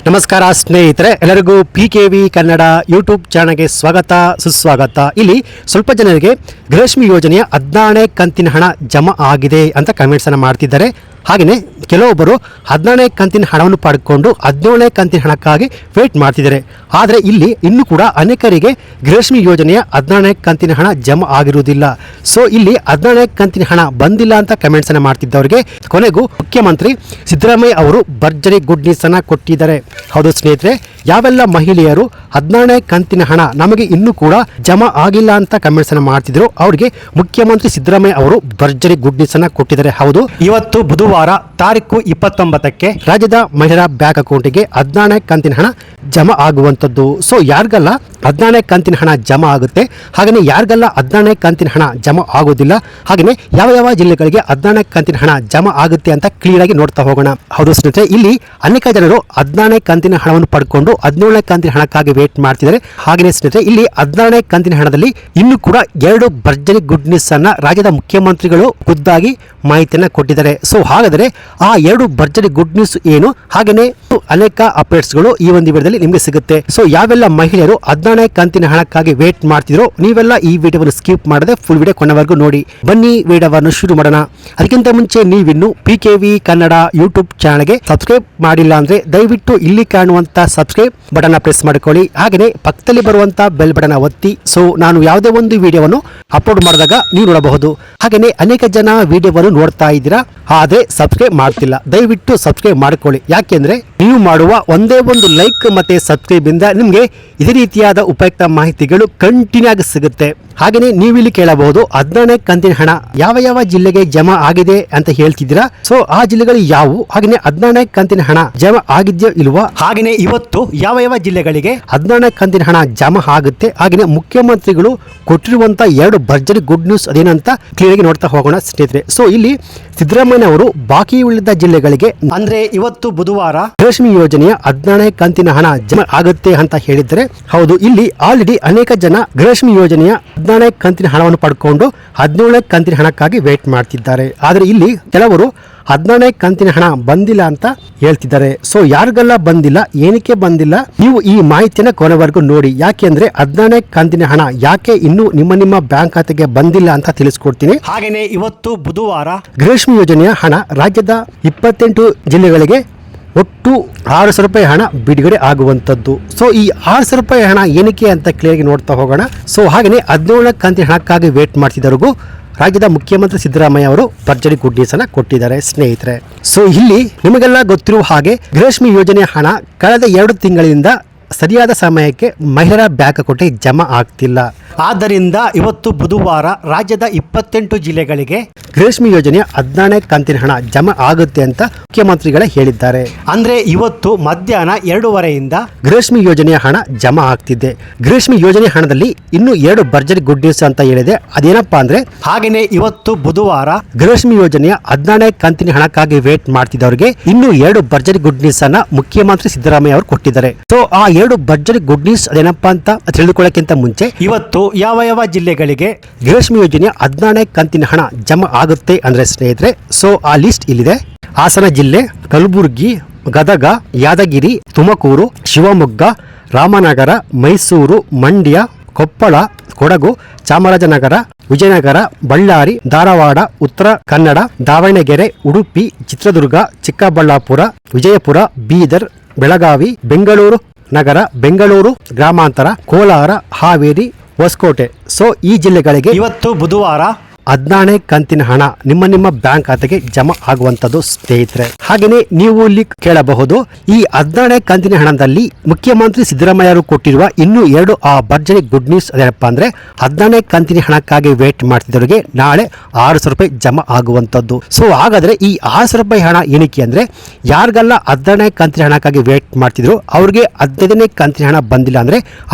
ನಮಸ್ಕಾರ ಸ್ನೇಹಿತರೆ, ಎಲ್ಲರಿಗೂ PKV ಕನ್ನಡ ಯೂಟ್ಯೂಬ್ ಚಾನಲ್ಗೆ ಸ್ವಾಗತ ಸುಸ್ವಾಗತ. ಇಲ್ಲಿ ಸ್ವಲ್ಪ ಜನರಿಗೆ ಗೃಹಲಕ್ಷ್ಮಿ ಯೋಜನೆಯ 14ನೇ ಕಂತಿನ ಹಣ ಜಮಾ ಆಗಿದೆ ಅಂತ ಕಮೆಂಟ್ಸ್ ಅನ್ನು ಮಾಡ್ತಿದ್ದಾರೆ. ಹಾಗೆಯೇ ಕೆಲವೊಬ್ಬರು 14ನೇ ಕಂತಿನ ಹಣವನ್ನು ಪಡ್ಕೊಂಡು 17ನೇ ಕಂತಿನ ಹಣಕ್ಕಾಗಿ ವೇಟ್ ಮಾಡ್ತಿದ್ದಾರೆ. ಆದರೆ ಇಲ್ಲಿ ಇನ್ನೂ ಕೂಡ ಅನೇಕರಿಗೆ ಗೃಹಲಕ್ಷ್ಮಿ ಯೋಜನೆಯ 14ನೇ ಕಂತಿನ ಹಣ ಜಮಾ ಆಗಿರುವುದಿಲ್ಲ. ಸೊ ಇಲ್ಲಿ 14ನೇ ಕಂತಿನ ಹಣ ಬಂದಿಲ್ಲ ಅಂತ ಕಮೆಂಟ್ಸ್ ಅನ್ನು ಮಾಡ್ತಿದ್ದವರಿಗೆ ಕೊನೆಗೂ ಮುಖ್ಯಮಂತ್ರಿ ಸಿದ್ದರಾಮಯ್ಯ ಅವರು ಭರ್ಜರಿ ಗುಡ್ ನ್ಯೂಸ್ ಅನ್ನು ಕೊಟ್ಟಿದ್ದಾರೆ. ಹೌದು ಸ್ನೇಹಿತರೆ, ಯಾವೆಲ್ಲ ಮಹಿಳೆಯರು 14ನೇ ಕಂತಿನ ಹಣ ನಮಗೆ ಇನ್ನೂ ಕೂಡ ಜಮಾ ಆಗಿಲ್ಲ ಅಂತ ಕಮೆಂಟ್ಸ್ ಅನ್ನು ಮಾಡ್ತಿದ್ರು, ಅವರಿಗೆ ಮುಖ್ಯಮಂತ್ರಿ ಸಿದ್ದರಾಮಯ್ಯ ಅವರು ಭರ್ಜರಿ ಗುಡ್ ನ್ಯೂಸ್ ಅನ್ನು ಕೊಟ್ಟಿದ್ದಾರೆ. ಹೌದು, ಇವತ್ತು ಬುಧವಾರ ತಾರೀಕು 29ಕ್ಕೆ ರಾಜ್ಯದ ಮಹಿಳಾ ಬ್ಯಾಂಕ್ ಅಕೌಂಟಿಗೆ 14ನೇ ಕಂತಿನ ಹಣ ಜಮಾ ಆಗುವಂತದ್ದು. ಸೊ ಯಾರಿಗೆಲ್ಲ 14ನೇ ಕಂತಿನ ಹಣ ಜಮಾ ಆಗುತ್ತೆ, ಹಾಗೆಯೇ ಯಾರಿಗೆಲ್ಲ 14ನೇ ಕಂತಿನ ಹಣ ಜಮಾ ಆಗೋದಿಲ್ಲ, ಹಾಗೆಯೇ ಯಾವ ಯಾವ ಜಿಲ್ಲೆಗಳಿಗೆ 14ನೇ ಕಂತಿನ ಹಣ ಜಮಾ ಆಗುತ್ತೆ ಅಂತ ಕ್ಲಿಯರ್ ಆಗಿ ನೋಡ್ತಾ ಹೋಗೋಣ. ಹೌದು ಸ್ನೇಹಿತರೆ, ಇಲ್ಲಿ ಅನೇಕ ಜನರು 14ನೇ ಕಂತಿನ ಹಣವನ್ನು ಪಡ್ಕೊಂಡು 17ನೇ ಕಂತಿನ ಹಣಕ್ಕಾಗಿ ವೇಟ್ ಮಾಡ್ತಿದ್ದಾರೆ. ಹಾಗೆಯೇ ಸ್ನೇಹಿತರೆ, ಇಲ್ಲಿ 14ನೇ ಕಂತಿನ ಹಣದಲ್ಲಿ ಇನ್ನೂ ಕೂಡ 2 ಭರ್ಜರಿ ಗುಡ್ ನ್ಯೂಸ್ ಅನ್ನ ರಾಜ್ಯದ ಮುಖ್ಯಮಂತ್ರಿಗಳು ಖುದ್ದಾಗಿ ಮಾಹಿತಿಯನ್ನ ಕೊಟ್ಟಿದ್ದಾರೆ. ಸೊ ಹಾಗಾದರೆ ಆ 2 ಭರ್ಜರಿ ಗುಡ್ ನ್ಯೂಸ್ ಏನು, ಹಾಗೆಯೇ ಅನೇಕ ಅಪ್ಡೇಟ್ಸ್ಗಳು ಈ ಒಂದು ವಿಡಿಯೋದಲ್ಲಿ ನಿಮಗೆ ಸಿಗುತ್ತೆ. ಸೊ ಯಾವೆಲ್ಲ ಮಹಿಳೆಯರು 14ನೇ ಕಂತಿನ ಹಣಕ್ಕಾಗಿ ವೇಟ್ ಮಾಡ್ತಿದ್ರು, ನೀವೆಲ್ಲ ಈ ವಿಡಿಯೋವನ್ನು ಸ್ಕಿಪ್ ಮಾಡದೆ ಫುಲ್ ವಿಡಿಯೋ ಕೊನೆವರೆಗೂ ನೋಡಿ. ಬನ್ನಿ ವಿಡಿಯೋವನ್ನು ಶುರು ಮಾಡೋಣ. ಅದಕ್ಕಿಂತ ಮುಂಚೆ ನೀವಿನ್ನು PKV ಕನ್ನಡ ಯೂಟ್ಯೂಬ್ ಚಾನಲ್ಗೆ ಸಬ್ಸ್ಕ್ರೈಬ್ ಮಾಡಿಲ್ಲ ಅಂದ್ರೆ ದಯವಿಟ್ಟು ಇಲ್ಲಿ ಕಾಣುವಂತ ಸಬ್ಸ್ಕ್ರೈಬ್ ಬಟನ್ ಪ್ರೆಸ್ ಮಾಡಿಕೊಳ್ಳಿ. ಹಾಗೆಯೇ ಪಕ್ಕದಲ್ಲಿ ಬರುವಂತ ಬೆಲ್ ಬಟನ್ ಒತ್ತಿ. ಸೊ ನಾನು ಯಾವುದೇ ಒಂದು ವಿಡಿಯೋವನ್ನು ಅಪ್ಲೋಡ್ ಮಾಡಿದಾಗ ನೀವು ನೋಡಬಹುದು. ಹಾಗೆಯೇ ಅನೇಕ ಜನ ವಿಡಿಯೋವನ್ನು ನೋಡ್ತಾ ಇದ್ದೀರಾ, ಆದ್ರೆ ಸಬ್ಸ್ಕ್ರೈಬ್ ಮಾಡ್ತಿಲ್ಲ. ದಯವಿಟ್ಟು ಸಬ್ಸ್ಕ್ರೈಬ್ ಮಾಡಿಕೊಳ್ಳಿ. ಯಾಕೆಂದ್ರೆ ನೀವು ಮಾಡುವ ಒಂದೇ ಒಂದು ಲೈಕ್ ಮತ್ತೆ ಸಬ್ಸ್ಕ್ರೈಬ್ ಇಂದ ನಿಮಗೆ ಇದೇ ರೀತಿಯಾದ ಉಪಯುಕ್ತ ಮಾಹಿತಿಗಳು ಕಂಟಿನ್ಯೂ ಆಗಿ ಸಿಗುತ್ತೆ. ಹಾಗೆಯೇ ನೀವಿಲ್ಲಿ ಕೇಳಬಹುದು, 14ನೇ ಕಂತಿನ ಹಣ ಯಾವ ಯಾವ ಜಿಲ್ಲೆಗೆ ಜಮಾ ಆಗಿದೆ ಅಂತ ಹೇಳ್ತಿದ್ದೀರಾ. ಸೊ ಆ ಜಿಲ್ಲೆಗಳು ಯಾವುವು, ಹಾಗೆಯೇ 14ನೇ ಕಂತಿನ ಹಣ ಜಮಾ ಆಗಿದೆಯೋ ಇಲ್ವಾ, ಹಾಗೆಯೇ ಇವತ್ತು ಯಾವ ಯಾವ ಜಿಲ್ಲೆಗಳಿಗೆ 14ನೇ ಕಂತಿನ ಹಣ ಜಮಾ ಆಗುತ್ತೆ, ಹಾಗೆಯೇ ಮುಖ್ಯಮಂತ್ರಿಗಳು ಕೊಟ್ಟಿರುವಂತ 2 ಭರ್ಜರಿ ಗುಡ್ ನ್ಯೂಸ್ ಅದೇನಂತ ಕ್ಲಿಯರ್ ಆಗಿ ನೋಡ್ತಾ ಹೋಗೋಣ ಸ್ನೇಹಿತರೆ. ಸೊ ಇಲ್ಲಿ ಸಿದ್ದರಾಮಯ್ಯ ಅವರು ಬಾಕಿ ಉಳಿದ ಜಿಲ್ಲೆಗಳಿಗೆ ಅಂದ್ರೆ ಇವತ್ತು ಬುಧವಾರ ಗೃಹಲಕ್ಷ್ಮಿ ಯೋಜನೆಯ 14ನೇ ಕಂತಿನ ಹಣ ಜಮಾ ಆಗುತ್ತೆ ಅಂತ ಹೇಳಿದ್ದಾರೆ. ಹೌದು, ಇಲ್ಲಿ ಆಲ್ರೆಡಿ ಅನೇಕ ಜನ ಗೃಹಲಕ್ಷ್ಮಿ ಯೋಜನೆಯ 14ನೇ ಕಂತಿನ ಹಣವನ್ನು ಪಡ್ಕೊಂಡು 17ನೇ ಕಂತಿನ ಹಣಕ್ಕಾಗಿ ವೇಟ್ ಮಾಡ್ತಿದ್ದಾರೆ. ಆದ್ರೆ ಇಲ್ಲಿ ಕೆಲವರು 14ನೇ ಕಂತಿನ ಹಣ ಬಂದಿಲ್ಲ ಅಂತ ಹೇಳ್ತಿದ್ದಾರೆ. ಸೊ ಯಾರಿಗೆಲ್ಲ ಬಂದಿಲ್ಲ, ಏನಕ್ಕೆ ಬಂದಿಲ್ಲ, ನೀವು ಈ ಮಾಹಿತಿಯನ್ನ ಕೊನೆವರೆಗೂ ನೋಡಿ. ಯಾಕೆಂದ್ರೆ 14ನೇ ಕಂತಿನ ಹಣ ಯಾಕೆ ಇನ್ನೂ ನಿಮ್ಮ ಬ್ಯಾಂಕ್ ಖಾತೆಗೆ ಬಂದಿಲ್ಲ ಅಂತ ತಿಳಿಸ್ಕೊಡ್ತೀನಿ. ಹಾಗೇನೆ ಇವತ್ತು ಬುಧವಾರ ಗೃಹಲಕ್ಷ್ಮಿ ಯೋಜನೆಯ ಹಣ ರಾಜ್ಯದ 28 ಜಿಲ್ಲೆಗಳಿಗೆ ಒಟ್ಟು 6,000 ರೂಪಾಯಿ ಹಣ ಬಿಡುಗಡೆ ಆಗುವಂತದ್ದು. ಸೊ ಈ 6,000 ರೂಪಾಯಿ ಹಣ ಏನಕ್ಕೆ ಅಂತ ಕ್ಲಿಯರ್ ನೋಡ್ತಾ ಹೋಗೋಣ. ಸೊ ಹಾಗೆಯೇ 17ನೇ ಕಂತಿನ ಹಣಕ್ಕಾಗಿ ವೇಟ್ ಮಾಡ್ತಿದ್ದವರಿಗೂ ರಾಜ್ಯದ ಮುಖ್ಯಮಂತ್ರಿ ಸಿದ್ದರಾಮಯ್ಯ ಅವರು ಭರ್ಜರಿ ಗುಡ್ ನ್ಯೂಸ್ ಅನ್ನ ಕೊಟ್ಟಿದ್ದಾರೆ ಸ್ನೇಹಿತರೆ. ಸೊ ಇಲ್ಲಿ ನಿಮಗೆಲ್ಲ ಗೊತ್ತಿರುವ ಹಾಗೆ ಗೃಹಲಕ್ಷ್ಮಿ ಯೋಜನೆಯ ಹಣ ಕಳೆದ 2 ತಿಂಗಳಿಂದ ಸರಿಯಾದ ಸಮಯಕ್ಕೆ ಮಹಿಳಾ ಬ್ಯಾಂಕ್ ಅಕೌಂಟ್ಗೆ ಜಮಾ ಆಗ್ತಿಲ್ಲ. ಆದ್ದರಿಂದ ಇವತ್ತು ಬುಧವಾರ ರಾಜ್ಯದ 28 ಜಿಲ್ಲೆಗಳಿಗೆ ಗೃಹಲಕ್ಷ್ಮಿ ಯೋಜನೆಯ 14ನೇ ಕಂತಿನ ಹಣ ಜಮಾ ಆಗುತ್ತೆ ಅಂತ ಮುಖ್ಯಮಂತ್ರಿಗಳೇ ಹೇಳಿದ್ದಾರೆ. ಅಂದ್ರೆ ಇವತ್ತು ಮಧ್ಯಾಹ್ನ 2:30ಯಿಂದ ಗೃಹಲಕ್ಷ್ಮಿ ಯೋಜನೆಯ ಹಣ ಜಮಾ ಆಗ್ತಿದೆ. ಗೃಹಲಕ್ಷ್ಮಿ ಯೋಜನೆ ಹಣದಲ್ಲಿ ಇನ್ನೂ 2 ಭರ್ಜರಿ ಗುಡ್ ನ್ಯೂಸ್ ಅಂತ ಹೇಳಿದೆ. ಅದೇನಪ್ಪಾ ಅಂದ್ರೆ, ಹಾಗೇನೆ ಇವತ್ತು ಬುಧವಾರ ಗೃಹಲಕ್ಷ್ಮಿ ಯೋಜನೆಯ 14ನೇ ಕಂತಿನ ಹಣಕ್ಕಾಗಿ ವೇಟ್ ಮಾಡ್ತಿದ್ದವರಿಗೆ ಇನ್ನೂ 2 ಭರ್ಜರಿ ಗುಡ್ ನ್ಯೂಸ್ ಅನ್ನ ಮುಖ್ಯಮಂತ್ರಿ ಸಿದ್ದರಾಮಯ್ಯ ಅವರು ಕೊಟ್ಟಿದ್ದಾರೆ. ಸೊ ಆ 2 ಭರ್ಜರಿ ಗುಡ್ ನ್ಯೂಸ್ ಅದೇನಪ್ಪಾ ಅಂತ ತಿಳಿದುಕೊಳ್ಳಕ್ಕಿಂತ ಮುಂಚೆ ಇವತ್ತು ಯಾವ ಯಾವ ಜಿಲ್ಲೆಗಳಿಗೆ ಗೃಹಲಕ್ಷ್ಮಿ ಯೋಜನೆಯ 14ನೇ ಕಂತಿನ ಹಣ ಜಮಾ ಆಗುತ್ತೆ ಅಂದ್ರೆ ಸ್ನೇಹಿತರೆ, ಸೊ ಆ ಲಿಸ್ಟ್ ಇಲ್ಲಿದೆ. ಹಾಸನ ಜಿಲ್ಲೆ, ಕಲಬುರಗಿ, ಗದಗ, ಯಾದಗಿರಿ, ತುಮಕೂರು, ಶಿವಮೊಗ್ಗ, ರಾಮನಗರ, ಮೈಸೂರು, ಮಂಡ್ಯ, ಕೊಪ್ಪಳ, ಕೊಡಗು, ಚಾಮರಾಜನಗರ, ವಿಜಯನಗರ, ಬಳ್ಳಾರಿ, ಧಾರವಾಡ, ಉತ್ತರ ಕನ್ನಡ, ದಾವಣಗೆರೆ, ಉಡುಪಿ, ಚಿತ್ರದುರ್ಗ, ಚಿಕ್ಕಬಳ್ಳಾಪುರ, ವಿಜಯಪುರ, ಬೀದರ್, ಬೆಳಗಾವಿ, ಬೆಂಗಳೂರು ನಗರ, ಬೆಂಗಳೂರು ಗ್ರಾಮಾಂತರ, ಕೋಲಾರ, ಹಾವೇರಿ, ಹೊಸಕೋಟೆ. ಸೊ ಈ ಜಿಲ್ಲೆಗಳಿಗೆ ಇವತ್ತು ಬುಧವಾರ 14ನೇ ಕಂತಿನ ಹಣ ನಿಮ್ಮ ಬ್ಯಾಂಕ್ ಖಾತೆಗೆ ಜಮಾ ಆಗುವಂತದ್ದು ಸ್ನೇಹಿತರೆ. ಹಾಗೆಯೇ ನೀವು ಇಲ್ಲಿ ಕೇಳಬಹುದು, ಈ 14ನೇ ಕಂತಿನ ಹಣದಲ್ಲಿ ಮುಖ್ಯಮಂತ್ರಿ ಸಿದ್ದರಾಮಯ್ಯ ಅವರು ಕೊಟ್ಟಿರುವ ಇನ್ನೂ 2 ಭರ್ಜರಿ ಗುಡ್ ನ್ಯೂಸ್ ಅದೇನಪ್ಪ ಅಂದ್ರೆ, 14ನೇ ಕಂತಿನ ಹಣಕ್ಕಾಗಿ ವೇಟ್ ಮಾಡ್ತಿದ್ದವರಿಗೆ ನಾಳೆ 6,000 ರೂಪಾಯಿ ಜಮಾ ಆಗುವಂತದ್ದು. ಸೊ ಹಾಗಾದ್ರೆ ಈ 6,000 ರೂಪಾಯಿ ಹಣ ಏನಕ್ಕೆ ಅಂದ್ರೆ, ಯಾರಿಗೆಲ್ಲ 14ನೇ ಕಂತಿನ ಹಣಕ್ಕಾಗಿ ವೇಟ್ ಮಾಡ್ತಿದ್ರು ಅವ್ರಿಗೆ 15ನೇ ಕಂತಿನ ಹಣ ಬಂದಿಲ್ಲ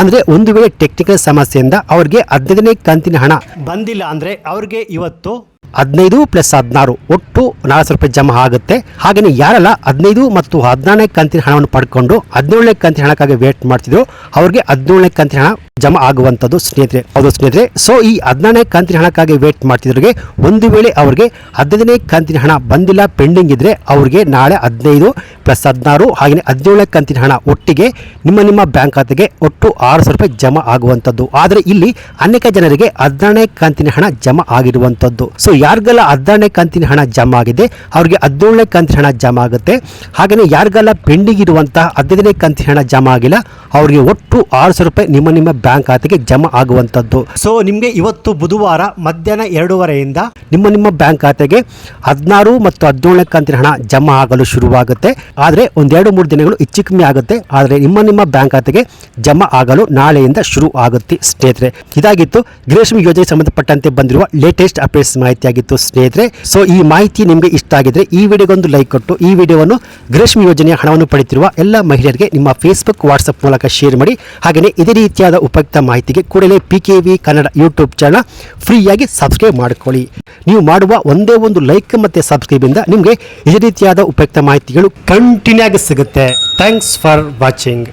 ಅಂದ್ರೆ ಒಂದು ವೇಳೆ ಟೆಕ್ನಿಕಲ್ ಸಮಸ್ಯೆಯಿಂದ ಅವ್ರಿಗೆ 15ನೇ ಕಂತಿನ ಹಣ ಬಂದಿಲ್ಲ ಅಂದ್ರೆ ಅವ್ರಿಗೆ ಇವತ್ತು 15 + 16 ಒಟ್ಟು 4,000 ರೂಪಾಯಿ ಜಮಾ ಆಗುತ್ತೆ. ಹಾಗೆಯೇ ಯಾರೆಲ್ಲ 15 ಮತ್ತು 14ನೇ ಕಂತಿನ ಹಣವನ್ನು ಪಡ್ಕೊಂಡು 17ನೇ ಕಂತಿನ ಹಣಕ್ಕಾಗಿ ವೇಟ್ ಮಾಡ್ತಿದ್ರು ಅವ್ರಿಗೆ 17ನೇ ಕಂತಿನ ಹಣ ಜಮಾ ಆಗುವಂಥದ್ದು ಸ್ನೇಹಿತರೆ. ಹೌದು ಸ್ನೇಹಿತರೆ, ಸೊ ಈ 14ನೇ ಕಂತಿನ ಹಣಕ್ಕಾಗಿ ವೇಟ್ ಮಾಡ್ತಿದ್ರಿಗೆ ಒಂದು ವೇಳೆ ಅವ್ರಿಗೆ 15ನೇ ಕಂತಿನ ಹಣ ಬಂದಿಲ್ಲ, ಪೆಂಡಿಂಗ್ ಇದ್ರೆ ಅವ್ರಿಗೆ ನಾಳೆ 15 ಪ್ಲಸ್ 16 ಹಾಗೆ 17ನೇ ಕಂತಿನ ಹಣ ಒಟ್ಟಿಗೆ ನಿಮ್ಮ ಬ್ಯಾಂಕ್ ಖಾತೆಗೆ ಒಟ್ಟು 600 ರೂಪಾಯಿ ಜಮಾ ಆಗುವಂಥದ್ದು. ಆದರೆ ಇಲ್ಲಿ ಅನೇಕ ಜನರಿಗೆ 14ನೇ ಕಂತಿನ ಹಣ ಜಮಾ ಆಗಿರುವಂಥದ್ದು. ಸೊ ಯಾರಿಗೆಲ್ಲ 14ನೇ ಕಂತಿನ ಹಣ ಜಮಾ ಆಗಿದೆ ಅವ್ರಿಗೆ 17ನೇ ಕಂತಿನ ಹಣ ಜಮಾ ಆಗುತ್ತೆ. ಹಾಗೆಯೇ ಯಾರಿಗೆಲ್ಲ ಪೆಂಡಿಂಗ್ ಇರುವಂತಹ 15ನೇ ಕಂತಿನ ಹಣ ಜಮಾ ಆಗಿಲ್ಲ ಅವರಿಗೆ ಒಟ್ಟು 600 ರೂಪಾಯಿ ನಿಮ್ಮ ಬ್ಯಾಂಕ್ ಖಾತೆಗೆ ಜಮಾ ಆಗುವಂಥದ್ದು. ಸೊ ನಿಮಗೆ ಇವತ್ತು ಬುಧವಾರ ಮಧ್ಯಾಹ್ನ 2:30ಯಿಂದ ನಿಮ್ಮ ಬ್ಯಾಂಕ್ ಖಾತೆಗೆ 16 ಮತ್ತು 17ನೇ ಕಂತಿನ ಹಣ ಜಮಾ ಆಗಲು ಶುರುವಾಗುತ್ತೆ. ಆದರೆ ಒಂದು 2-3 ದಿನಗಳು ಹೆಚ್ಚು ಕಮ್ಮಿ ಆಗುತ್ತೆ. ಆದರೆ ನಿಮ್ಮ ಬ್ಯಾಂಕ್ ಖಾತೆಗೆ ಜಮಾ ಆಗಲು ನಾಳೆಯಿಂದ ಶುರು ಆಗುತ್ತೆ ಸ್ನೇಹಿತರೆ. ಇದಾಗಿತ್ತು ಗೃಹಲಕ್ಷ್ಮಿ ಯೋಜನೆಗೆ ಸಂಬಂಧಪಟ್ಟಂತೆ ಬಂದಿರುವ ಲೇಟೆಸ್ಟ್ ಅಪ್ಡೇಟ್ಸ್ ಮಾಹಿತಿಯಾಗಿತ್ತು ಸ್ನೇಹಿತರೆ. ಸೊ ಈ ಮಾಹಿತಿ ನಿಮಗೆ ಇಷ್ಟ ಆಗಿದ್ರೆ ಈ ವಿಡಿಯೋಗೊಂದು ಲೈಕ್ ಕೊಟ್ಟು ಈ ವಿಡಿಯೋವನ್ನು ಗೃಹಲಕ್ಷ್ಮಿ ಯೋಜನೆಯ ಹಣವನ್ನು ಪಡೆಯುತ್ತಿರುವ ಎಲ್ಲ ಮಹಿಳೆಯರಿಗೆ ನಿಮ್ಮ ಫೇಸ್ಬುಕ್ ವಾಟ್ಸ್ಆಪ್ ಮೂಲಕ ಶೇರ್ ಮಾಡಿ. ಹಾಗೆಯೇ ಇದೇ ರೀತಿಯಾದ ಉಪಯುಕ್ತ ಮಾಹಿತಿಗೆ ಕೂಡಲೇ PKV ಕನ್ನಡ ಯೂಟ್ಯೂಬ್ ಚಾನಲ್ ಫ್ರೀಯಾಗಿ ಸಬ್ಸ್ಕ್ರೈಬ್ ಮಾಡಿಕೊಳ್ಳಿ. ನೀವು ಮಾಡುವ ಒಂದೇ ಒಂದು ಲೈಕ್ ಮತ್ತು ಸಬ್ಸ್ಕ್ರೈಬ್ ಇಂದ ನಿಮಗೆ ಇದೇ ರೀತಿಯಾದ ಉಪಯುಕ್ತ ಮಾಹಿತಿಗಳು ಕಂಟಿನ್ಯೂ ಆಗಿ ಸಿಗುತ್ತೆ. Thanks for watching.